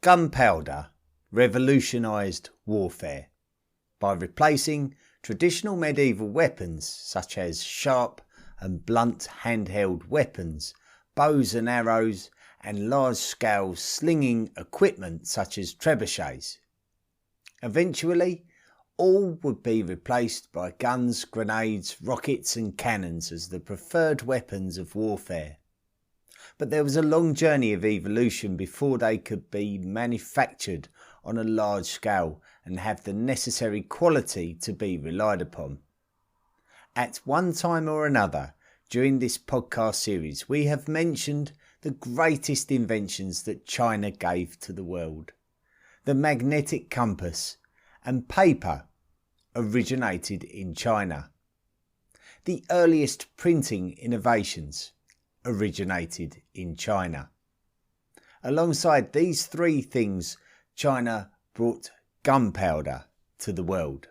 Gunpowder revolutionised warfare by replacing traditional medieval weapons such as sharp and blunt handheld weapons, bows and arrows, and large-scale slinging equipment such as trebuchets. Eventually, all would be replaced by guns, grenades, rockets and cannons as the preferred weapons of warfare. But there was a long journey of evolution before they could be manufactured on a large scale and have the necessary quality to be relied upon. At one time or another during this podcast series, we have mentioned the greatest inventions that China gave to the world. The magnetic compass and paper originated in China. The earliest printing innovations originated in China. Alongside these three things, China brought gunpowder to the world.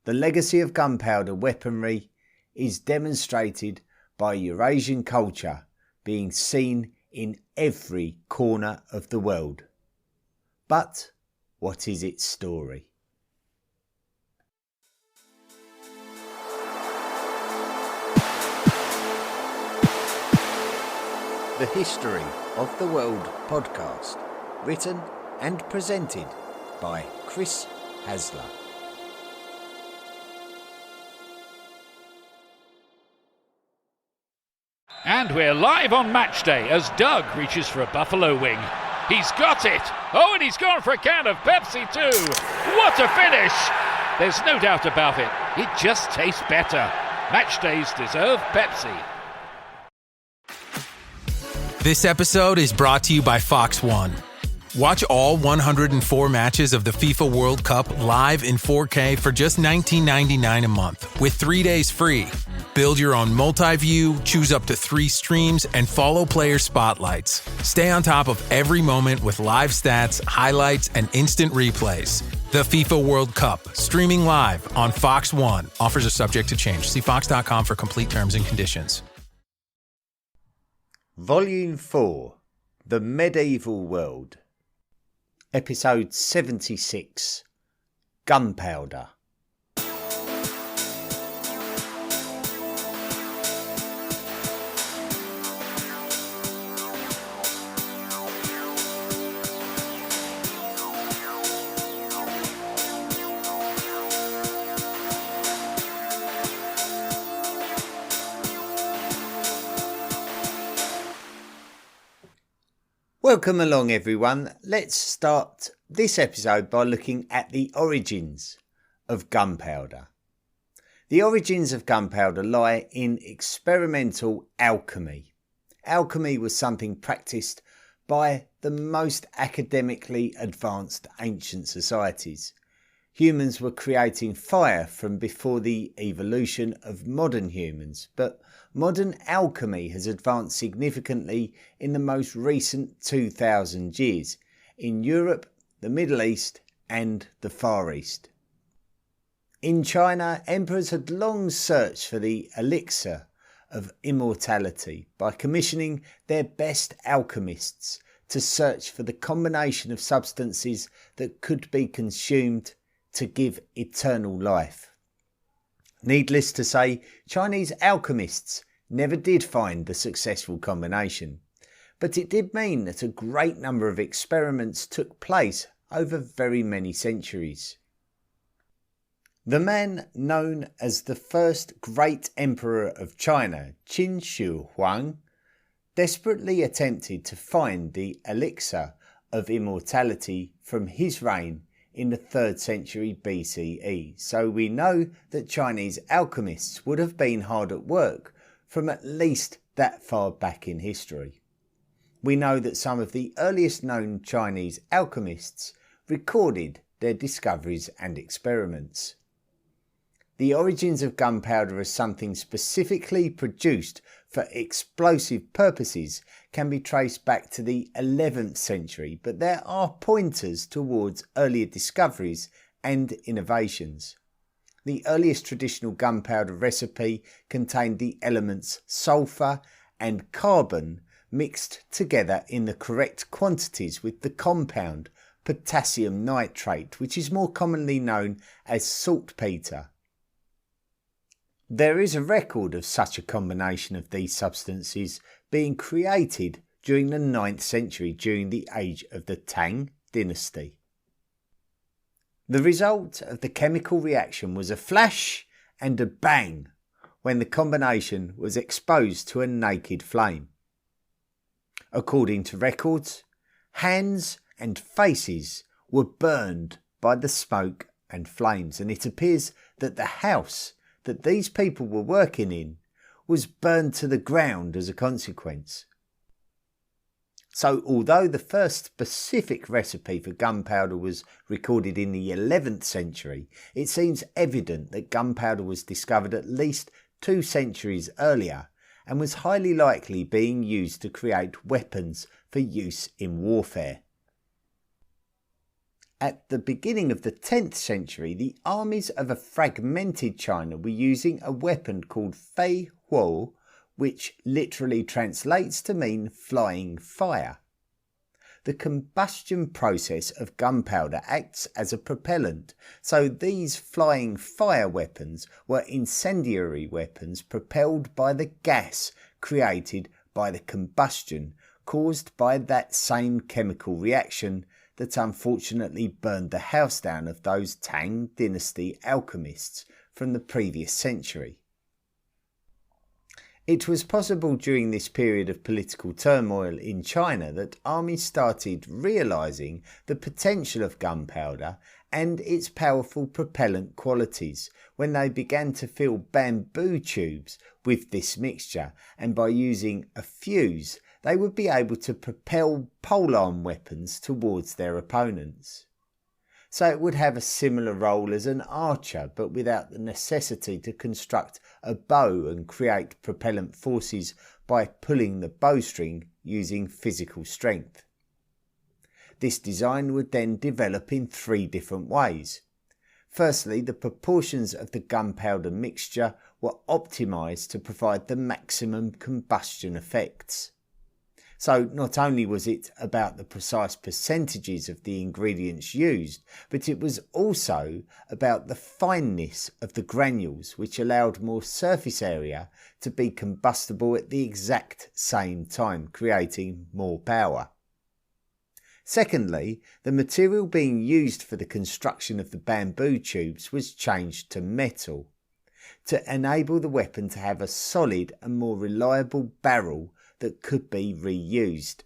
The legacy of gunpowder weaponry is demonstrated by Eurasian culture being seen in every corner of the world. But what is its story? The History of the World podcast, written and presented by Chris Hasler. And we're live on match day as Doug reaches for a buffalo wing. He's got it! Oh, and he's gone for a can of Pepsi too! What a finish! There's no doubt about it. It just tastes better. Match days deserve Pepsi. This episode is brought to you by Fox One. Watch all 104 matches of the FIFA World Cup live in 4K for just $19.99 a month with 3 days free. Build your own multi-view, choose up to 3 streams, and follow player spotlights. Stay on top of every moment with live stats, highlights, and instant replays. The FIFA World Cup, streaming live on Fox One. Offers are subject to change. See fox.com for complete terms and conditions. Volume 4, The Medieval World. Episode 76, Gunpowder. Welcome along everyone. Let's start this episode by looking at the origins of gunpowder. The origins of gunpowder lie in experimental alchemy. Alchemy was something practiced by the most academically advanced ancient societies. Humans were creating fire from before the evolution of modern humans, but modern alchemy has advanced significantly in the most recent 2,000 years in Europe, the Middle East and the Far East. In China, emperors had long searched for the elixir of immortality by commissioning their best alchemists to search for the combination of substances that could be consumed to give eternal life. Needless to say, Chinese alchemists never did find the successful combination, but it did mean that a great number of experiments took place over very many centuries. The man known as the first great emperor of China, Qin Shi Huang, desperately attempted to find the elixir of immortality from his reign in the 3rd century BCE, so we know that Chinese alchemists would have been hard at work from at least that far back in history. We know that some of the earliest known Chinese alchemists recorded their discoveries and experiments. The origins of gunpowder as something specifically produced for explosive purposes can be traced back to the 11th century, but there are pointers towards earlier discoveries and innovations. The earliest traditional gunpowder recipe contained the elements sulphur and carbon, mixed together in the correct quantities with the compound potassium nitrate, which is more commonly known as saltpeter. There is a record of such a combination of these substances being created during the 9th century during the age of the Tang dynasty. The result of the chemical reaction was a flash and a bang when the combination was exposed to a naked flame. According to records, hands and faces were burned by the smoke and flames, and it appears that the house that these people were working in was burned to the ground as a consequence. So although the first specific recipe for gunpowder was recorded in the 11th century, it seems evident that gunpowder was discovered at least 2 centuries earlier and was highly likely being used to create weapons for use in warfare. At the beginning of the 10th century, the armies of a fragmented China were using a weapon called Fei Huo, which literally translates to mean flying fire. The combustion process of gunpowder acts as a propellant, so these flying fire weapons were incendiary weapons propelled by the gas created by the combustion caused by that same chemical reaction that unfortunately burned the house down of those Tang dynasty alchemists from the previous century. It was possible during this period of political turmoil in China that armies started realising the potential of gunpowder and its powerful propellant qualities when they began to fill bamboo tubes with this mixture, and by using a fuse they would be able to propel polearm weapons towards their opponents. So it would have a similar role as an archer, but without the necessity to construct a bow and create propellant forces by pulling the bowstring using physical strength. This design would then develop in 3 different ways. Firstly, the proportions of the gunpowder mixture were optimised to provide the maximum combustion effects. So not only was it about the precise percentages of the ingredients used, but it was also about the fineness of the granules, which allowed more surface area to be combustible at the exact same time, creating more power. Secondly, the material being used for the construction of the bamboo tubes was changed to metal, to enable the weapon to have a solid and more reliable barrel that could be reused.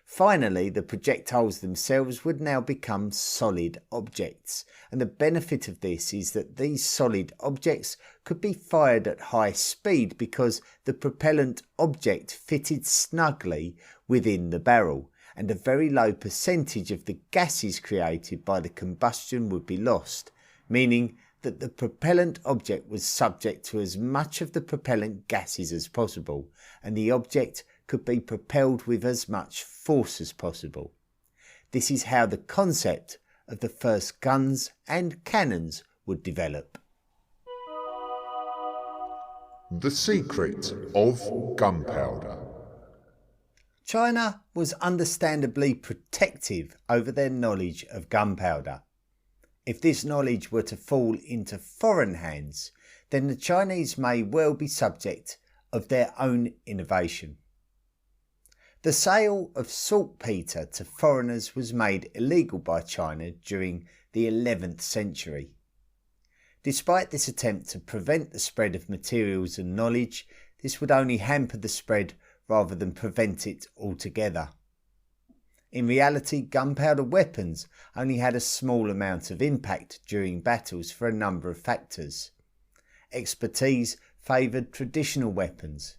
Finally, the projectiles themselves would now become solid objects, and the benefit of this is that these solid objects could be fired at high speed because the propellant object fitted snugly within the barrel, and a very low percentage of the gases created by the combustion would be lost, meaning that the propellant object was subject to as much of the propellant gases as possible, and the object could be propelled with as much force as possible. This is how the concept of the first guns and cannons would develop. The secret of gunpowder. China was understandably protective over their knowledge of gunpowder. If this knowledge were to fall into foreign hands, then the Chinese may well be subject of their own innovation. The sale of saltpeter to foreigners was made illegal by China during the 11th century. Despite this attempt to prevent the spread of materials and knowledge, this would only hamper the spread rather than prevent it altogether. In reality, gunpowder weapons only had a small amount of impact during battles for a number of factors. Expertise favoured traditional weapons.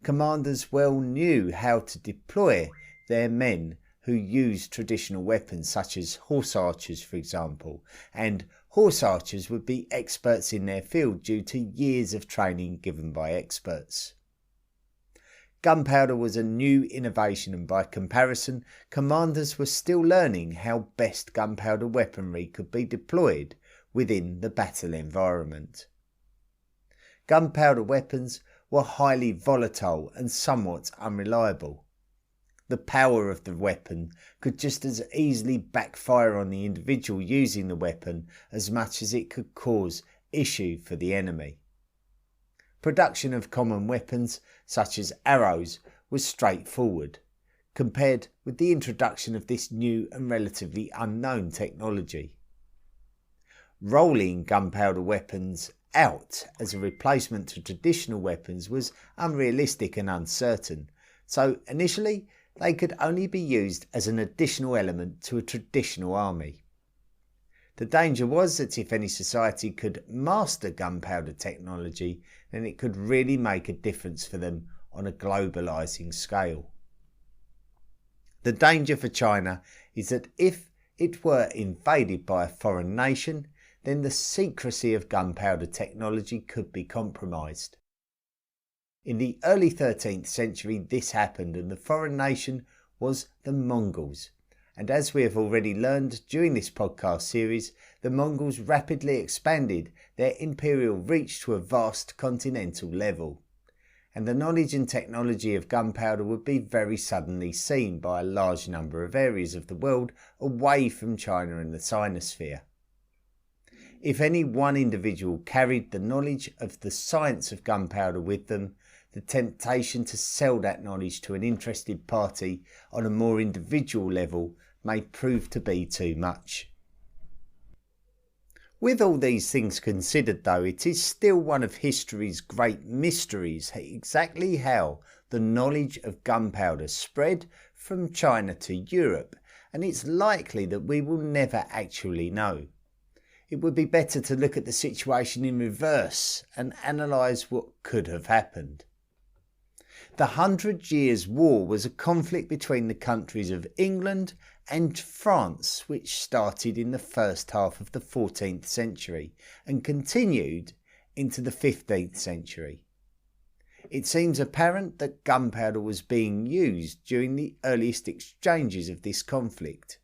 Commanders well knew how to deploy their men who used traditional weapons such as horse archers, for example, and horse archers would be experts in their field due to years of training given by experts. Gunpowder was a new innovation, and by comparison, commanders were still learning how best gunpowder weaponry could be deployed within the battle environment. Gunpowder weapons were highly volatile and somewhat unreliable. The power of the weapon could just as easily backfire on the individual using the weapon as much as it could cause issue for the enemy. Production of common weapons, such as arrows, was straightforward, compared with the introduction of this new and relatively unknown technology. Rolling gunpowder weapons out as a replacement to traditional weapons was unrealistic and uncertain, so initially they could only be used as an additional element to a traditional army. The danger was that if any society could master gunpowder technology, then it could really make a difference for them on a globalising scale. The danger for China is that if it were invaded by a foreign nation, then the secrecy of gunpowder technology could be compromised. In the early 13th century this happened, and the foreign nation was the Mongols. And as we have already learned during this podcast series, the Mongols rapidly expanded their imperial reach to a vast continental level. And the knowledge and technology of gunpowder would be very suddenly seen by a large number of areas of the world away from China and the Sinosphere. If any one individual carried the knowledge of the science of gunpowder with them, the temptation to sell that knowledge to an interested party on a more individual level may prove to be too much. With all these things considered though, it is still one of history's great mysteries exactly how the knowledge of gunpowder spread from China to Europe, and it's likely that we will never actually know. It would be better to look at the situation in reverse and analyse what could have happened. The 100 Years' War was a conflict between the countries of England and France, which started in the first half of the 14th century and continued into the 15th century. It seems apparent that gunpowder was being used during the earliest exchanges of this conflict.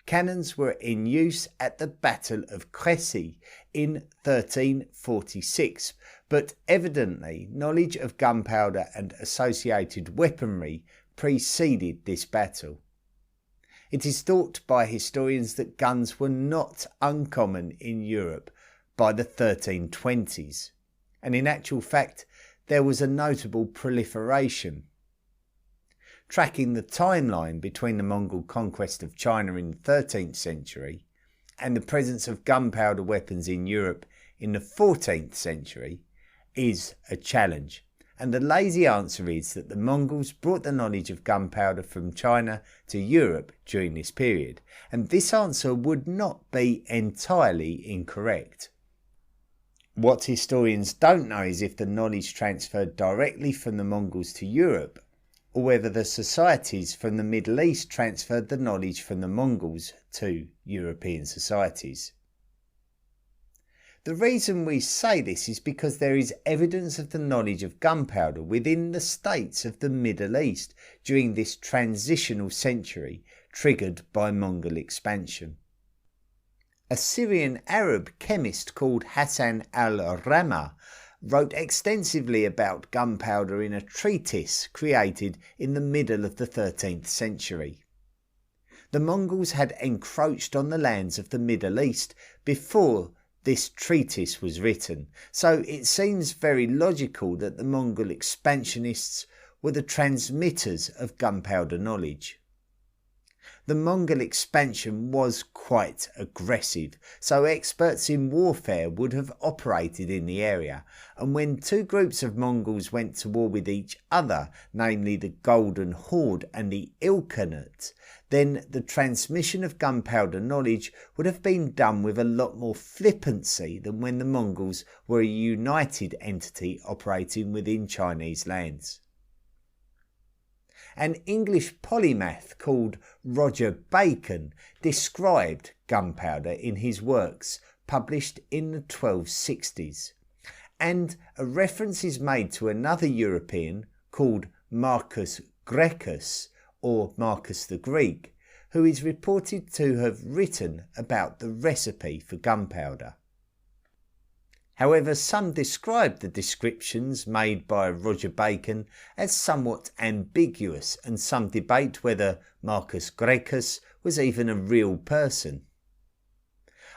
Cannons were in use at the Battle of Crécy in 1346, but evidently knowledge of gunpowder and associated weaponry preceded this battle. It is thought by historians that guns were not uncommon in Europe by the 1320s, and in actual fact there was a notable proliferation. Tracking the timeline between the Mongol conquest of China in the 13th century and the presence of gunpowder weapons in Europe in the 14th century is a challenge, and the lazy answer is that the Mongols brought the knowledge of gunpowder from China to Europe during this period, and this answer would not be entirely incorrect. What historians don't know is if the knowledge transferred directly from the Mongols to Europe, or whether the societies from the Middle East transferred the knowledge from the Mongols to European societies. The reason we say this is because there is evidence of the knowledge of gunpowder within the states of the Middle East during this transitional century triggered by Mongol expansion. A Syrian Arab chemist called Hassan al-Ramah wrote extensively about gunpowder in a treatise created in the middle of the 13th century. The Mongols had encroached on the lands of the Middle East before this treatise was written, so it seems very logical that the Mongol expansionists were the transmitters of gunpowder knowledge. The Mongol expansion was quite aggressive, so experts in warfare would have operated in the area, and when two groups of Mongols went to war with each other, namely the Golden Horde and the Ilkhanate, then the transmission of gunpowder knowledge would have been done with a lot more flippancy than when the Mongols were a united entity operating within Chinese lands. An English polymath called Roger Bacon described gunpowder in his works published in the 1260s, and a reference is made to another European called Marcus Graecus, or Marcus the Greek, who is reported to have written about the recipe for gunpowder. However, some described the descriptions made by Roger Bacon as somewhat ambiguous, and some debate whether Marcus Graecus was even a real person.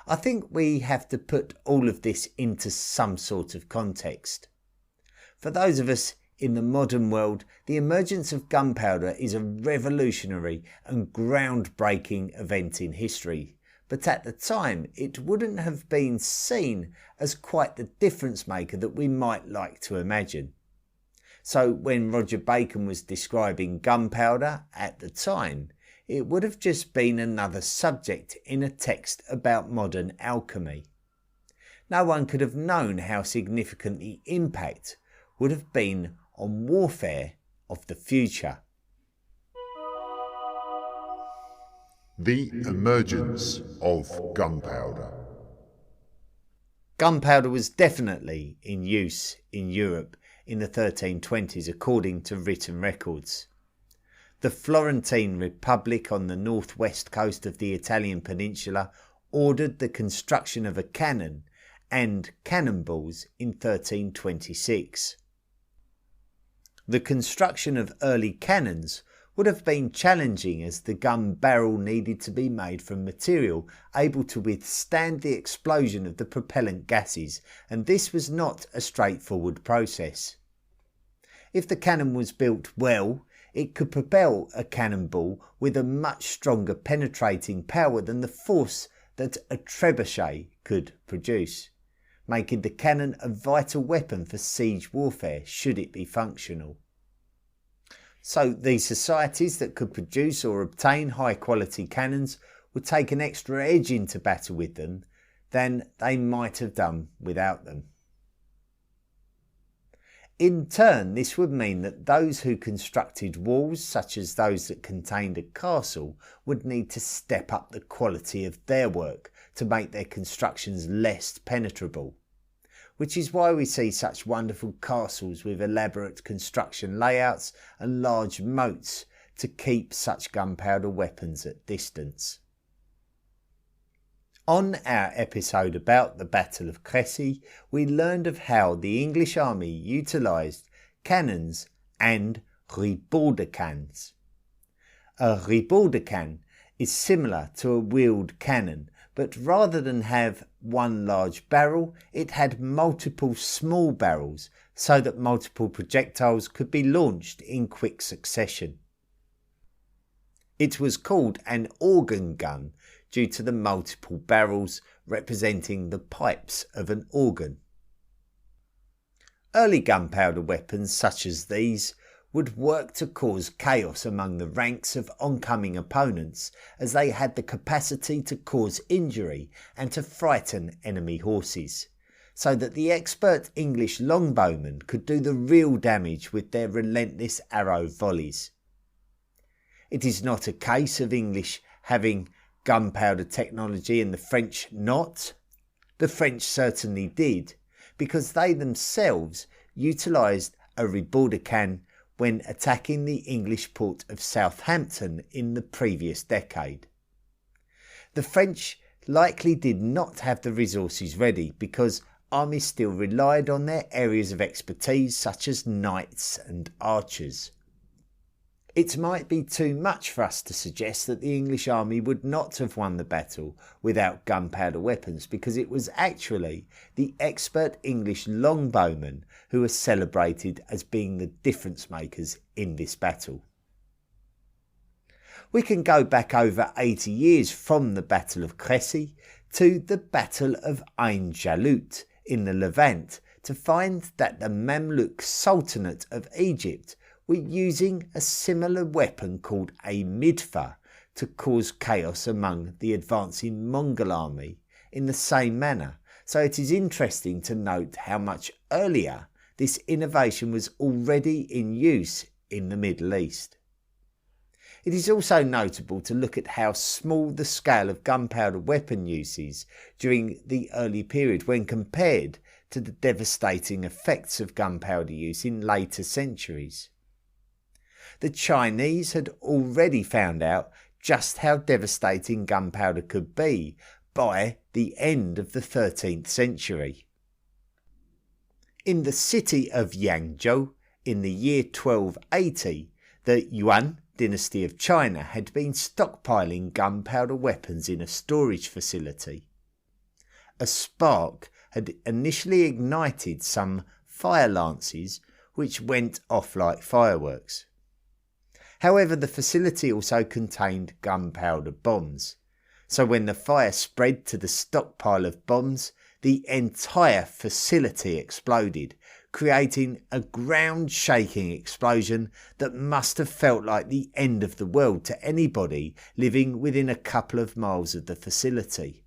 I think we have to put all of this into some sort of context. For those of us in the modern world, the emergence of gunpowder is a revolutionary and groundbreaking event in history, but at the time it wouldn't have been seen as quite the difference maker that we might like to imagine. So when Roger Bacon was describing gunpowder at the time, it would have just been another subject in a text about modern alchemy. No one could have known how significant the impact would have been on warfare of the future. The emergence of gunpowder. Gunpowder was definitely in use in Europe in the 1320s according to written records. The Florentine Republic on the northwest coast of the Italian peninsula ordered the construction of a cannon and cannonballs in 1326. The construction of early cannons would have been challenging, as the gun barrel needed to be made from material able to withstand the explosion of the propellant gases, and this was not a straightforward process. If the cannon was built well, it could propel a cannonball with a much stronger penetrating power than the force that a trebuchet could produce, making the cannon a vital weapon for siege warfare should it be functional. So these societies that could produce or obtain high quality cannons would take an extra edge into battle with them than they might have done without them. In turn, this would mean that those who constructed walls, such as those that contained a castle, would need to step up the quality of their work to make their constructions less penetrable, which is why we see such wonderful castles with elaborate construction layouts and large moats to keep such gunpowder weapons at distance. On our episode about the Battle of Crécy, we learned of how the English army utilised cannons and ribaldacans. A ribaldacan is similar to a wheeled cannon, but rather than have one large barrel, it had multiple small barrels so that multiple projectiles could be launched in quick succession. It was called an organ gun due to the multiple barrels representing the pipes of an organ. Early gunpowder weapons such as these would work to cause chaos among the ranks of oncoming opponents, as they had the capacity to cause injury and to frighten enemy horses, so that the expert English longbowmen could do the real damage with their relentless arrow volleys. It is not a case of English having gunpowder technology and the French not. The French certainly did, because they themselves utilised a ribaldacan when attacking the English port of Southampton in the previous decade. The French likely did not have the resources ready because armies still relied on their areas of expertise such as knights and archers. It might be too much for us to suggest that the English army would not have won the battle without gunpowder weapons, because it was actually the expert English longbowmen who were celebrated as being the difference makers in this battle. We can go back over 80 years from the Battle of Crécy to the Battle of Ain Jalut in the Levant to find that the Mamluk Sultanate of Egypt were using a similar weapon called a midfa to cause chaos among the advancing Mongol army in the same manner. So it is interesting to note how much earlier this innovation was already in use in the Middle East. It is also notable to look at how small the scale of gunpowder weapon use is during the early period when compared to the devastating effects of gunpowder use in later centuries. The Chinese had already found out just how devastating gunpowder could be by the end of the 13th century. In the city of Yangzhou, in the year 1280, the Yuan dynasty of China had been stockpiling gunpowder weapons in a storage facility. A spark had initially ignited some fire lances which went off like fireworks. However, the facility also contained gunpowder bombs, so when the fire spread to the stockpile of bombs, the entire facility exploded, creating a ground-shaking explosion that must have felt like the end of the world to anybody living within a couple of miles of the facility.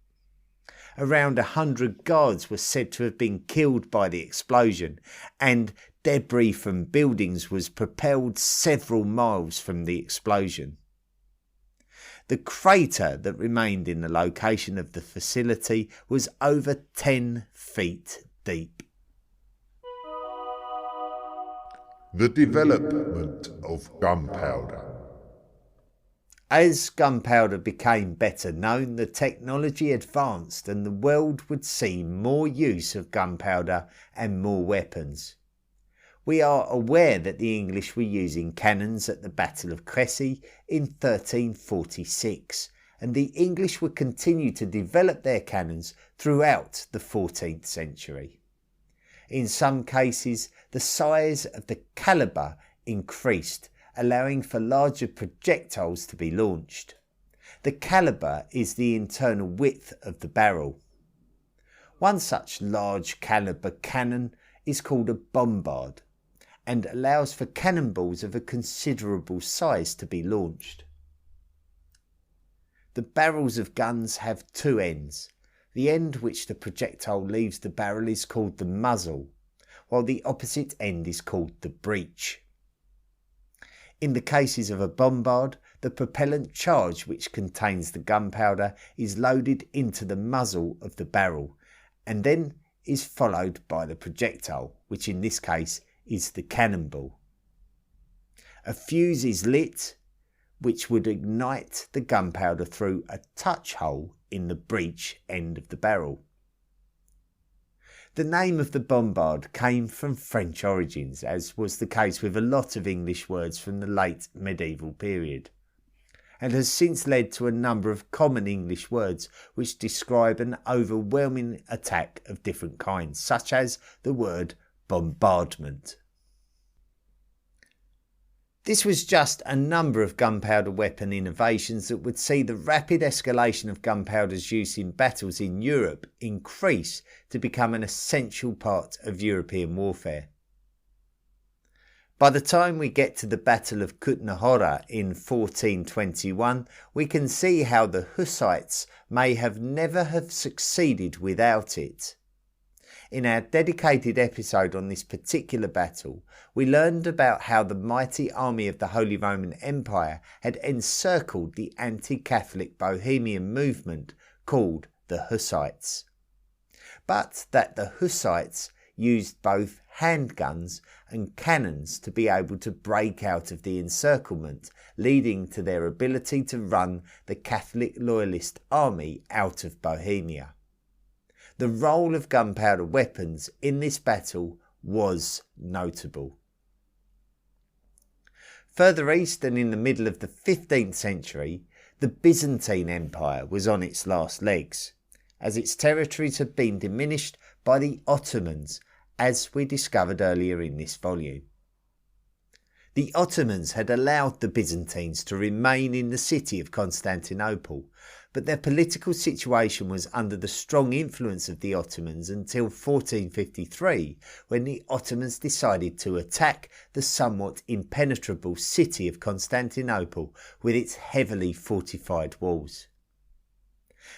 Around 100 guards were said to have been killed by the explosion, and debris from buildings was propelled several miles from the explosion. The crater that remained in the location of the facility was over 10 feet deep. The development of gunpowder. As gunpowder became better known, the technology advanced and the world would see more use of gunpowder and more weapons. We are aware that the English were using cannons at the Battle of Crécy in 1346, and the English would continue to develop their cannons throughout the 14th century. In some cases, the size of the calibre increased, allowing for larger projectiles to be launched. The calibre is the internal width of the barrel. One such large calibre cannon is called a bombard, and allows for cannonballs of a considerable size to be launched. The barrels of guns have two ends. The end which the projectile leaves the barrel is called the muzzle, while the opposite end is called the breech. In the cases of a bombard, the propellant charge which contains the gunpowder is loaded into the muzzle of the barrel, and then is followed by the projectile, which in this case is the cannonball. A fuse is lit, which would ignite the gunpowder through a touch hole in the breech end of the barrel. The name of the bombard came from French origins, as was the case with a lot of English words from the late medieval period, and has since led to a number of common English words which describe an overwhelming attack of different kinds, such as the word bombardment. This was just a number of gunpowder weapon innovations that would see the rapid escalation of gunpowder's use in battles in Europe increase to become an essential part of European warfare. By the time we get to the Battle of Kutna-Hora in 1421, we can see how the Hussites may have never have succeeded without it. In our dedicated episode on this particular battle, we learned about how the mighty army of the Holy Roman Empire had encircled the anti-Catholic Bohemian movement called the Hussites, but that the Hussites used both handguns and cannons to be able to break out of the encirclement, leading to their ability to run the Catholic loyalist army out of Bohemia. The role of gunpowder weapons in this battle was notable. Further east and in the middle of the 15th century, the Byzantine Empire was on its last legs, as its territories had been diminished by the Ottomans, as we discovered earlier in this volume. The Ottomans had allowed the Byzantines to remain in the city of Constantinople, but their political situation was under the strong influence of the Ottomans until 1453, when the Ottomans decided to attack the somewhat impenetrable city of Constantinople with its heavily fortified walls.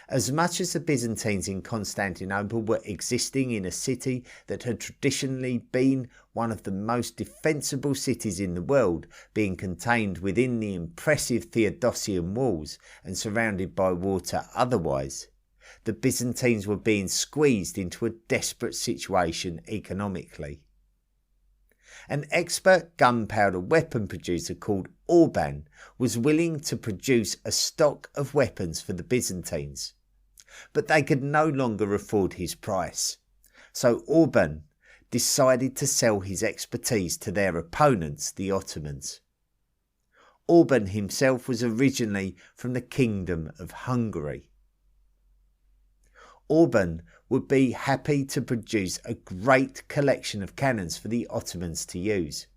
As much as the Byzantines in Constantinople were existing in a city that had traditionally been one of the most defensible cities in the world, being contained within the impressive Theodosian walls and surrounded by water otherwise, the Byzantines were being squeezed into a desperate situation economically. An expert gunpowder weapon producer called Orban was willing to produce a stock of weapons for the Byzantines, but they could no longer afford his price. So Orban decided to sell his expertise to their opponents, the Ottomans. Orban himself was originally from the Kingdom of Hungary. Orban would be happy to produce a great collection of cannons for the Ottomans to use.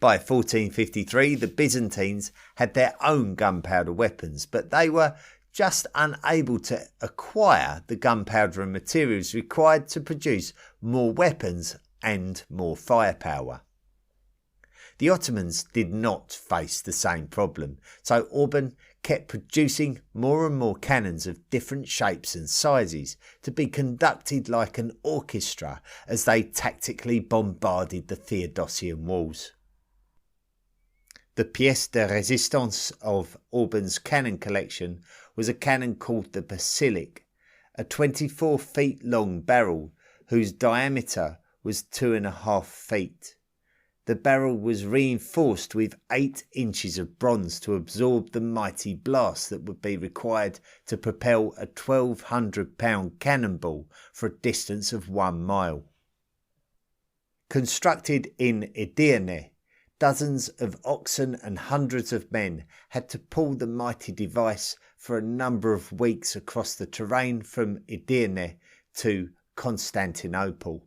By 1453, the Byzantines had their own gunpowder weapons, but they were just unable to acquire the gunpowder and materials required to produce more weapons and more firepower. The Ottomans did not face the same problem, so Orban kept producing more and more cannons of different shapes and sizes to be conducted like an orchestra as they tactically bombarded the Theodosian walls. The pièce de résistance of Orban's cannon collection was a cannon called the Basilic, a 24 feet long barrel whose diameter was 2.5 feet. The barrel was reinforced with 8 inches of bronze to absorb the mighty blast that would be required to propel a 1,200-pound cannonball for a distance of 1 mile. Constructed in Edirne, dozens of oxen and hundreds of men had to pull the mighty device for a number of weeks across the terrain from Edirne to Constantinople.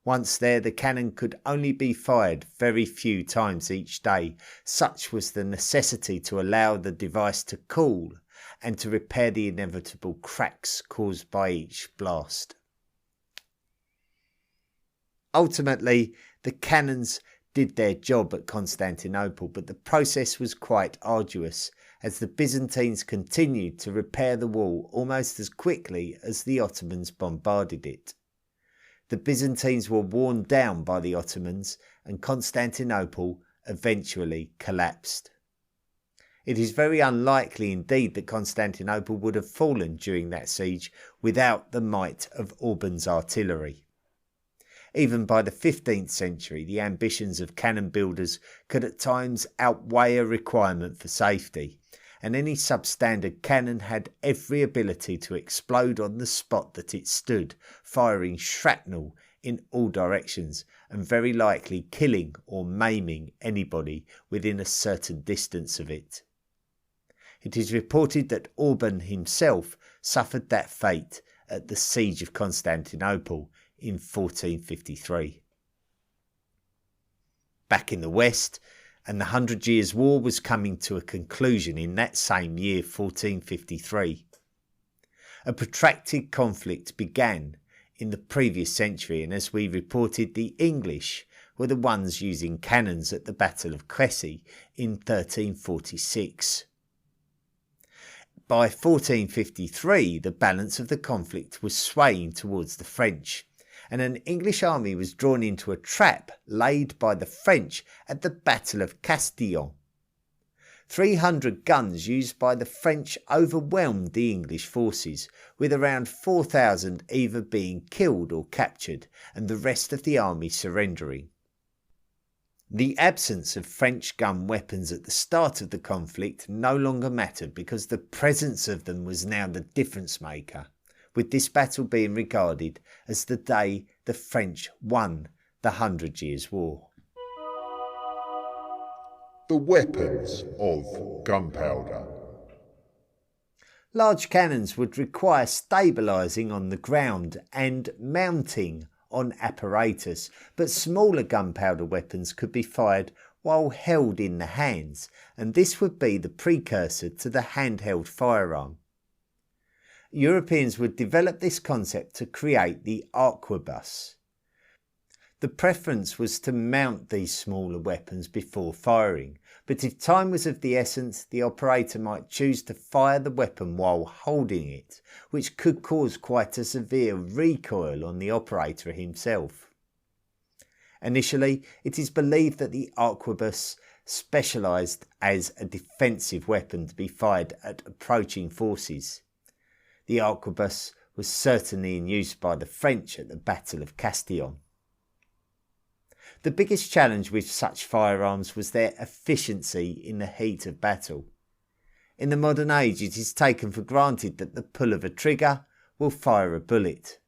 Once there, the cannon could only be fired very few times each day. Such was the necessity to allow the device to cool and to repair the inevitable cracks caused by each blast. Ultimately, the cannons did their job at Constantinople, but the process was quite arduous as the Byzantines continued to repair the wall almost as quickly as the Ottomans bombarded it. The Byzantines were worn down by the Ottomans and Constantinople eventually collapsed. It is very unlikely indeed that Constantinople would have fallen during that siege without the might of Orban's artillery. Even by the 15th century, the ambitions of cannon builders could at times outweigh a requirement for safety, and any substandard cannon had every ability to explode on the spot that it stood, firing shrapnel in all directions and very likely killing or maiming anybody within a certain distance of it. It is reported that Orban himself suffered that fate at the siege of Constantinople in 1453. Back in the West, and the 100 Years' War was coming to a conclusion in that same year, 1453. A protracted conflict began in the previous century, and as we reported, the English were the ones using cannons at the Battle of Crécy in 1346. By 1453, the balance of the conflict was swaying towards the French, and an English army was drawn into a trap laid by the French at the Battle of Castillon. 300 guns used by the French overwhelmed the English forces, with around 4,000 either being killed or captured, and the rest of the army surrendering. The absence of French gun weapons at the start of the conflict no longer mattered because the presence of them was now the difference maker, with this battle being regarded as the day the French won the 100 Years' War. The weapons of gunpowder. Large cannons would require stabilising on the ground and mounting on apparatus, but smaller gunpowder weapons could be fired while held in the hands, and this would be the precursor to the handheld firearm. Europeans would develop this concept to create the arquebus. The preference was to mount these smaller weapons before firing, but if time was of the essence, the operator might choose to fire the weapon while holding it, which could cause quite a severe recoil on the operator himself. Initially, it is believed that the arquebus specialised as a defensive weapon to be fired at approaching forces. The arquebus was certainly in use by the French at the Battle of Castillon. The biggest challenge with such firearms was their efficiency in the heat of battle. In the modern age, it is taken for granted that the pull of a trigger will fire a bullet.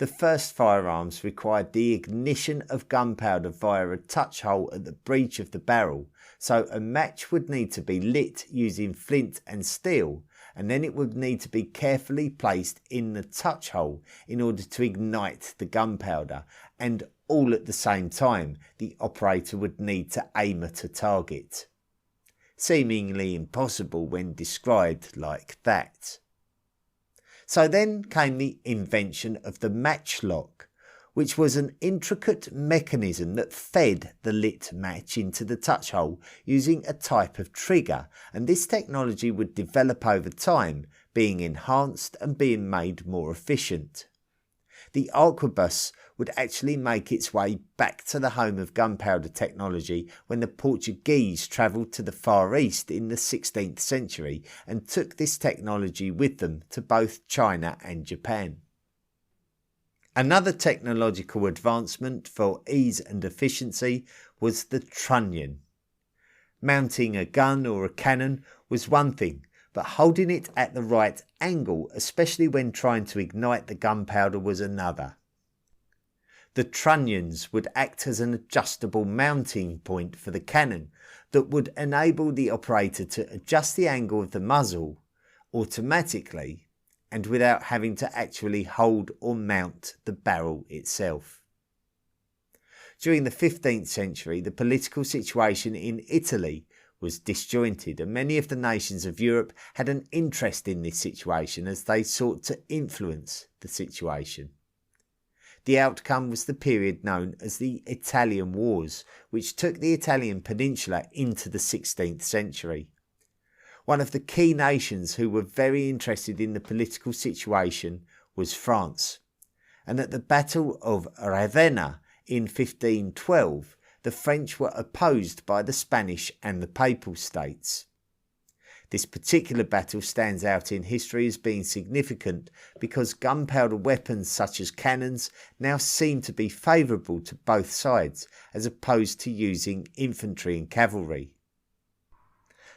The first firearms required the ignition of gunpowder via a touch hole at the breech of the barrel, so a match would need to be lit using flint and steel, and then it would need to be carefully placed in the touch hole in order to ignite the gunpowder, and all at the same time the operator would need to aim at a target. Seemingly impossible when described like that. So then came the invention of the matchlock, which was an intricate mechanism that fed the lit match into the touch hole using a type of trigger, and this technology would develop over time, being enhanced and being made more efficient. The arquebus would actually make its way back to the home of gunpowder technology when the Portuguese travelled to the Far East in the 16th century and took this technology with them to both China and Japan. Another technological advancement for ease and efficiency was the trunnion. Mounting a gun or a cannon was one thing, but holding it at the right angle, especially when trying to ignite the gunpowder, was another. The trunnions would act as an adjustable mounting point for the cannon that would enable the operator to adjust the angle of the muzzle automatically and without having to actually hold or mount the barrel itself. During the 15th century, the political situation in Italy was disjointed, and many of the nations of Europe had an interest in this situation as they sought to influence the situation. The outcome was the period known as the Italian Wars, which took the Italian peninsula into the 16th century. One of the key nations who were very interested in the political situation was France, and at the Battle of Ravenna in 1512, the French were opposed by the Spanish and the Papal States. This particular battle stands out in history as being significant because gunpowder weapons such as cannons now seem to be favourable to both sides, as opposed to using infantry and cavalry.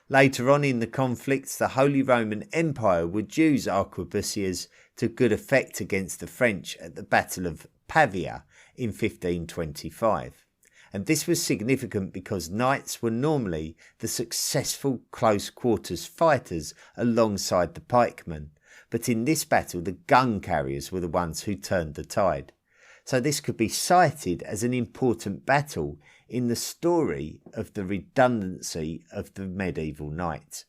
Later on in the conflicts, the Holy Roman Empire would use arquebusiers to good effect against the French at the Battle of Pavia in 1525. And this was significant because knights were normally the successful close quarters fighters alongside the pikemen, but in this battle the gun carriers were the ones who turned the tide. So this could be cited as an important battle in the story of the redundancy of the medieval knight.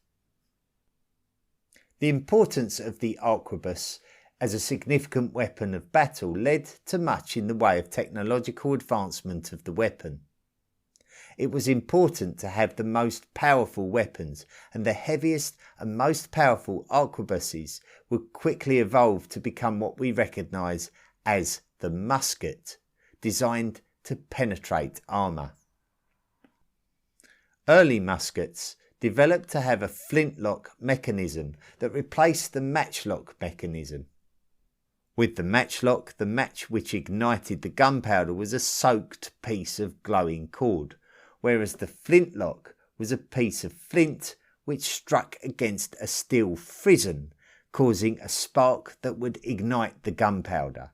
The importance of the arquebus as a significant weapon of battle led to much in the way of technological advancement of the weapon. It was important to have the most powerful weapons, and the heaviest and most powerful arquebuses would quickly evolve to become what we recognise as the musket, designed to penetrate armour. Early muskets developed to have a flintlock mechanism that replaced the matchlock mechanism. With the matchlock, the match which ignited the gunpowder was a soaked piece of glowing cord, whereas the flintlock was a piece of flint which struck against a steel frizzen, causing a spark that would ignite the gunpowder.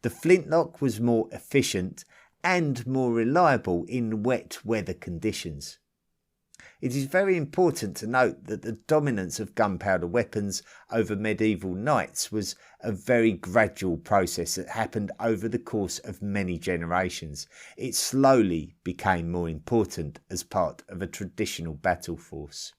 The flintlock was more efficient and more reliable in wet weather conditions. It is very important to note that the dominance of gunpowder weapons over medieval knights was a very gradual process that happened over the course of many generations. It slowly became more important as part of a traditional battle force.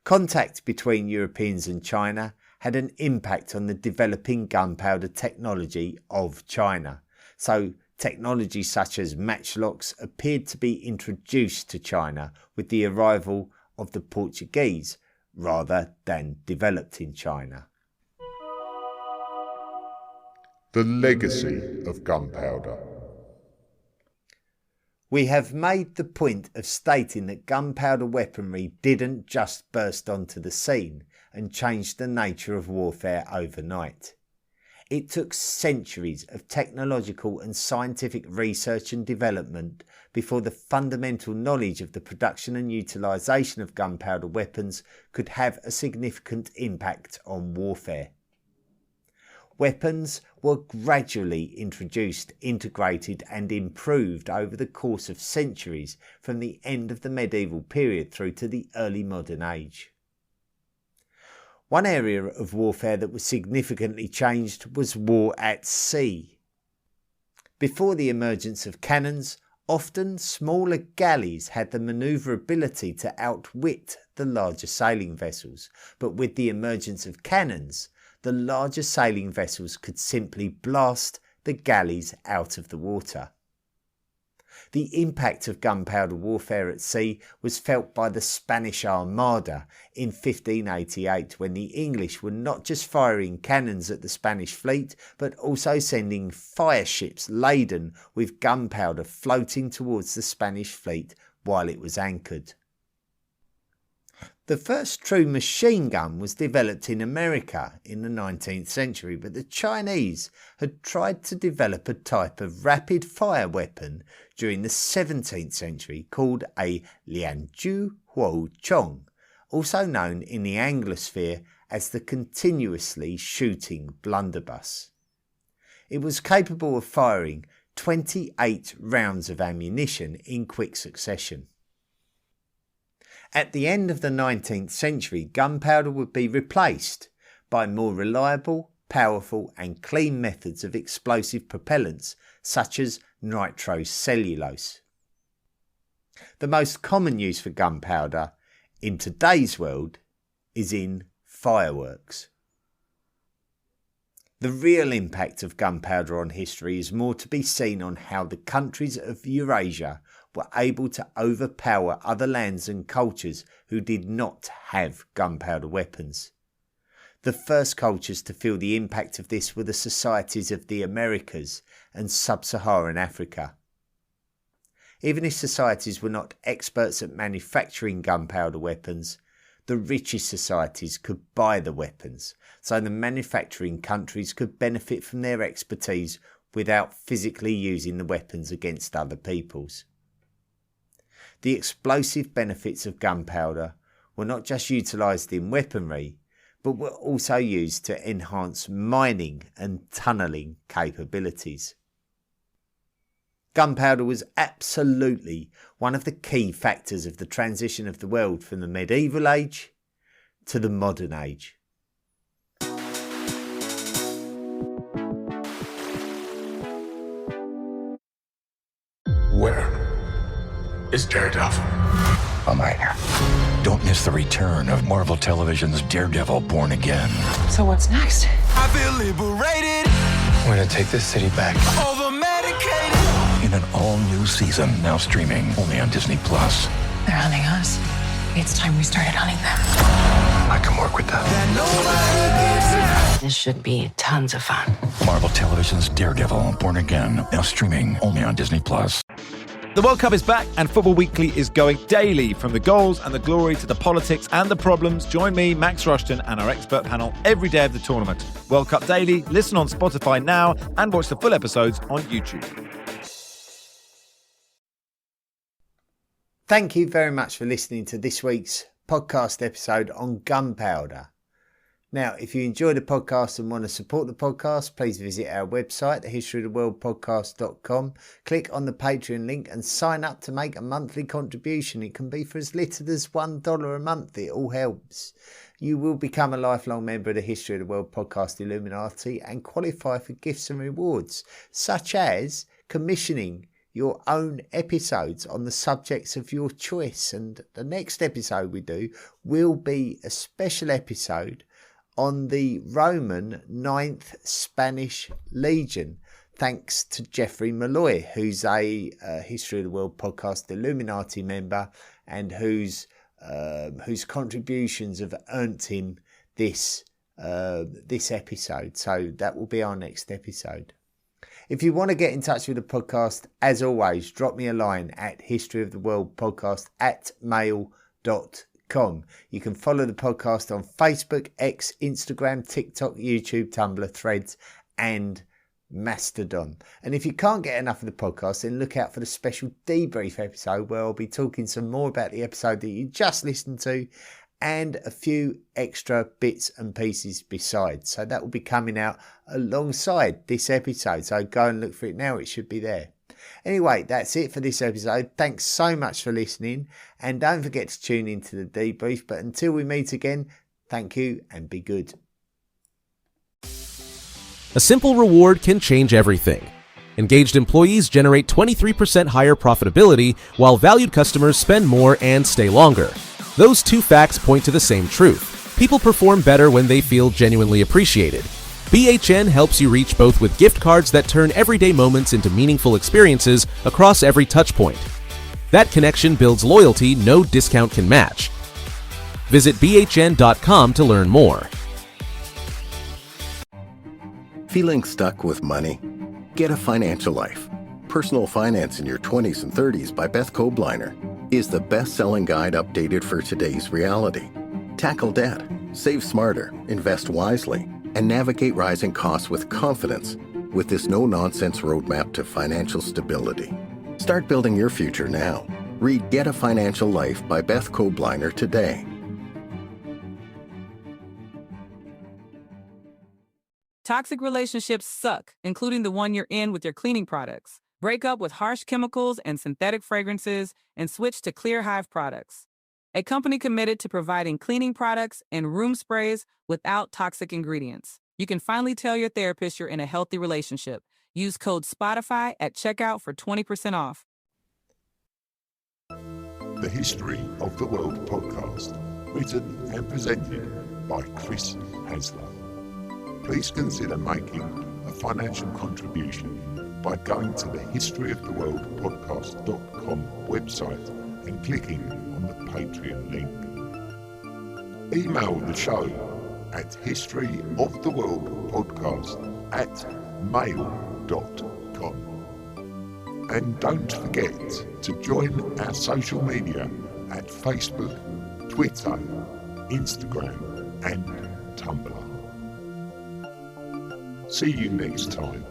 Contact between Europeans and China had an impact on the developing gunpowder technology of China, so technology such as matchlocks appeared to be introduced to China with the arrival of the Portuguese rather than developed in China. The legacy of gunpowder. We have made the point of stating that gunpowder weaponry didn't just burst onto the scene and change the nature of warfare overnight. It took centuries of technological and scientific research and development before the fundamental knowledge of the production and utilisation of gunpowder weapons could have a significant impact on warfare. Weapons were gradually introduced, integrated and improved over the course of centuries from the end of the medieval period through to the early modern age. One area of warfare that was significantly changed was war at sea. Before the emergence of cannons, often smaller galleys had the manoeuvrability to outwit the larger sailing vessels, but with the emergence of cannons, the larger sailing vessels could simply blast the galleys out of the water. The impact of gunpowder warfare at sea was felt by the Spanish Armada in 1588, when the English were not just firing cannons at the Spanish fleet, but also sending fire ships laden with gunpowder floating towards the Spanish fleet while it was anchored. The first true machine gun was developed in America in the 19th century, but the Chinese had tried to develop a type of rapid fire weapon during the 17th century called a Lianzhu Huochong, also known in the Anglosphere as the continuously shooting blunderbuss. It was capable of firing 28 rounds of ammunition in quick succession. At the end of the 19th century, gunpowder would be replaced by more reliable, powerful and clean methods of explosive propellants such as nitrocellulose. The most common use for gunpowder in today's world is in fireworks. The real impact of gunpowder on history is more to be seen on how the countries of Eurasia were able to overpower other lands and cultures who did not have gunpowder weapons. The first cultures to feel the impact of this were the societies of the Americas and sub-Saharan Africa. Even if societies were not experts at manufacturing gunpowder weapons, the richest societies could buy the weapons, so the manufacturing countries could benefit from their expertise without physically using the weapons against other peoples. The explosive benefits of gunpowder were not just utilised in weaponry, but were also used to enhance mining and tunnelling capabilities. Gunpowder was absolutely one of the key factors of the transition of the world from the medieval age to the modern age. Where is Daredevil? I'm right here. Don't miss the return of Marvel Television's Daredevil Born Again. So what's next? I feel liberated. We're gonna take this city back. Over medicated. In an all-new season, now streaming only on Disney+. They're hunting us. It's time we started hunting them. I can work with that. This should be tons of fun. Marvel Television's Daredevil Born Again, now streaming only on Disney+. The World Cup is back and Football Weekly is going daily. From the goals and the glory to the politics and the problems, join me, Max Rushton, and our expert panel every day of the tournament. World Cup Daily, listen on Spotify now and watch the full episodes on YouTube. Thank you very much for listening to this week's podcast episode on gunpowder. Now, if you enjoy the podcast and want to support the podcast, please visit our website, thehistoryoftheworldpodcast.com. Click on the Patreon link and sign up to make a monthly contribution. It can be for as little as $1 a month. It all helps. You will become a lifelong member of the History of the World Podcast Illuminati and qualify for gifts and rewards, such as commissioning your own episodes on the subjects of your choice. And the next episode we do will be a special episode on the Roman 9th Spanish Legion, thanks to Jeffrey Malloy, who's a History of the World Podcast Illuminati member and whose contributions have earned him this episode. So that will be our next episode. If you want to get in touch with the podcast, as always, drop me a line at historyoftheworldpodcast@mail.com. You can follow the podcast on Facebook, X, Instagram, TikTok, YouTube, Tumblr, Threads and Mastodon. And if you can't get enough of the podcast, then look out for the special debrief episode where I'll be talking some more about the episode that you just listened to and a few extra bits and pieces besides. So that will be coming out alongside this episode. So go and look for it now. It should be there. Anyway, that's it for this episode. Thanks so much for listening. And don't forget to tune into the debrief. But until we meet again, thank you and be good. A simple reward can change everything. Engaged employees generate 23% higher profitability, while valued customers spend more and stay longer. Those two facts point to the same truth. People perform better when they feel genuinely appreciated. BHN helps you reach both with gift cards that turn everyday moments into meaningful experiences across every touchpoint. That connection builds loyalty no discount can match. Visit bhn.com to learn more. Feeling stuck with money? Get a Financial Life. Personal Finance in Your 20s and 30s by Beth Kobliner is the best-selling guide updated for today's reality. Tackle debt, save smarter, invest wisely, and navigate rising costs with confidence with this no-nonsense roadmap to financial stability. Start building your future now. Read Get a Financial Life by Beth Kobliner today. Toxic relationships suck, including the one you're in with your cleaning products. Break up with harsh chemicals and synthetic fragrances and switch to Clear Hive products, a company committed to providing cleaning products and room sprays without toxic ingredients. You can finally tell your therapist you're in a healthy relationship. Use code SPOTIFY at checkout for 20% off. The History of the World podcast, written and presented by Chris Hasler. Please consider making a financial contribution by going to the historyoftheworldpodcast.com website and clicking on the Patreon link. Email the show at historyoftheworldpodcast@mail.com. And don't forget to join our social media at Facebook, Twitter, Instagram and Tumblr. See you next time.